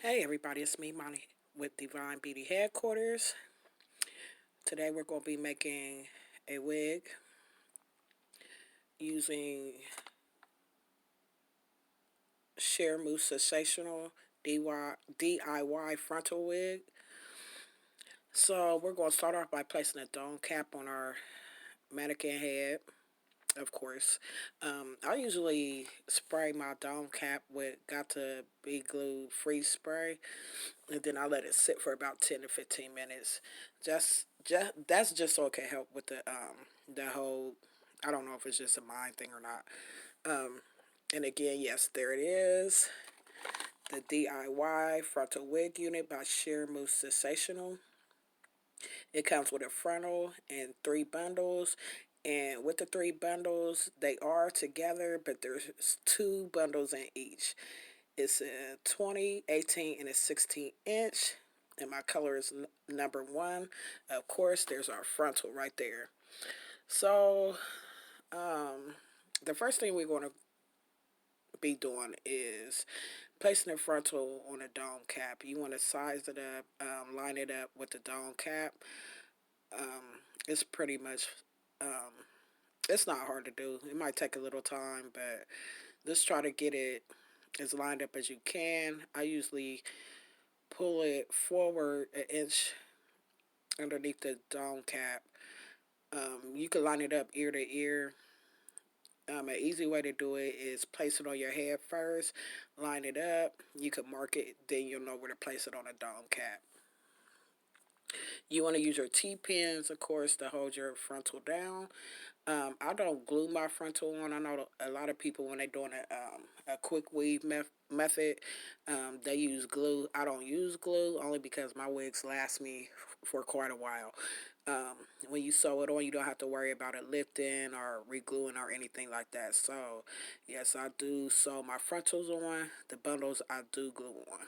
Hey everybody, it's me, Monty, with Divine Beauty Headquarters. Today we're going to be making a wig using Shear Muse Sensational D.I.Y frontal wig. So we're going to start off by placing a dome cap on our mannequin head, of course. I usually spray my dome cap with Got to Be Glue freeze spray, and then I let it sit for about 10 to 15 minutes. Just that's just so it can help with the whole. I don't know if it's just a mind thing or not. Um, and again, yes, there it is. The D.I.Y frontal wig unit by Shear Muse Sensational. It comes with a frontal and 3 bundles. And with the 3 bundles, they are together, but there's 2 bundles in each. It's a 20, 18, and a 16 inch. And my color is number 1. Of course, there's our frontal right there. So, um, the first thing we're going to be doing is placing the frontal on a dome cap. You want to size it up, line it up with the dome cap. It's pretty much, um, it's not hard to do. It might take a little time, but just try to get it as lined up as you can. I usually pull it forward an inch underneath the dome cap. You can line it up ear to ear. An easy way to do it is place it on your head first, line it up. You can mark it, then you'll know where to place it on a dome cap. You want to use your T-pins, of course, to hold your frontal down. I don't glue my frontal on. I know a lot of people, when they're doing a quick weave method, they use glue. I don't use glue only because my wigs last me for quite a while. Um, when you sew it on, you don't have to worry about it lifting or re-gluing or anything like that. So, yes, I do sew my frontals on. The bundles I do glue on.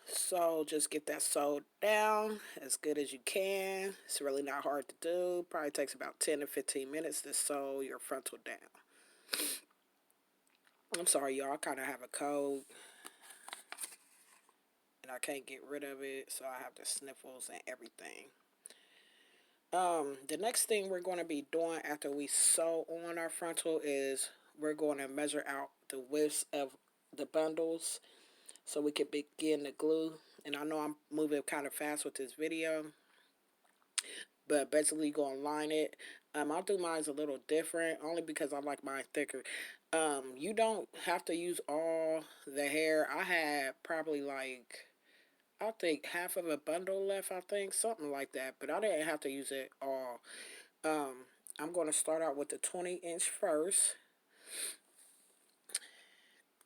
So just get that sewed down as good as you can. It's really not hard to do. Probably takes about 10 to 15 minutes to sew your frontal down. I'm sorry, y'all. I kind of have a cold and I can't get rid of it, so I have the sniffles and everything. The next thing we're going to be doing after we sew on our frontal is we're going to measure out the widths of the bundles so we can begin to glue. And I know I'm moving kind of fast with this video, but basically going to line it. I'll do mine a little different, only because I like mine thicker. You don't have to use all the hair. I had probably like, I think half of a bundle left, I think, something like that. But I didn't have to use it all. Um, I'm going to start out with the 20 inch first.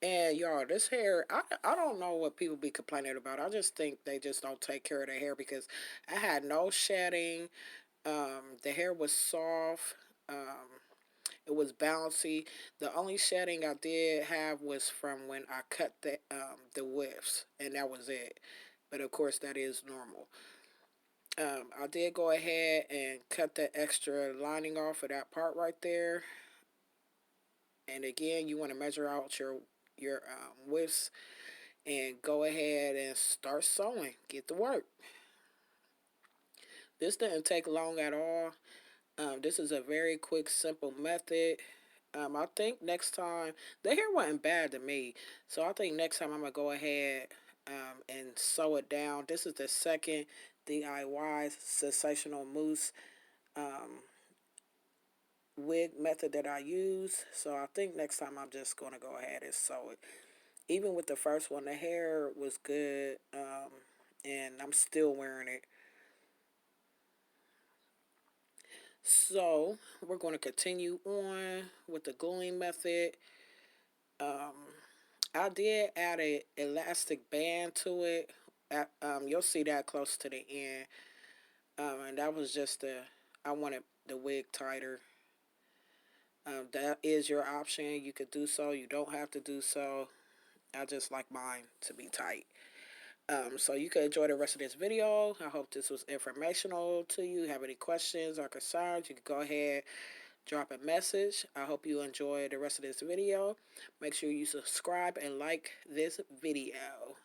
And y'all, this hair, I don't know what people be complaining about. I just think they just don't take care of their hair because I had no shedding. The hair was soft. It was bouncy. The only shedding I did have was from when I cut the widths, and that was it. But of course, that is normal. I did go ahead and cut the extra lining off of that part right there. And again, you want to measure out your widths and go ahead and start sewing. Get to work. This didn't take long at all. This is a very quick, simple method. I think next time, the hair wasn't bad to me, so I think next time I'm gonna go ahead and sew it down. This is the second D.I.Y sensational mousse um, wig method that I use, so I think next time I'm just gonna go ahead and sew it. Even with the first one, the hair was good, and I'm still wearing it. So we're going to continue on with the gluing method. Um, I did add a elastic band to it. You'll see that close to the end. And that was just I wanted the wig tighter. That is your option. You could do so. You don't have to do so. I just like mine to be tight. So you can enjoy the rest of this video. I hope this was informational to you. Have any questions or concerns, you can go ahead, drop a message. I hope you enjoy the rest of this video. Make sure you subscribe and like this video.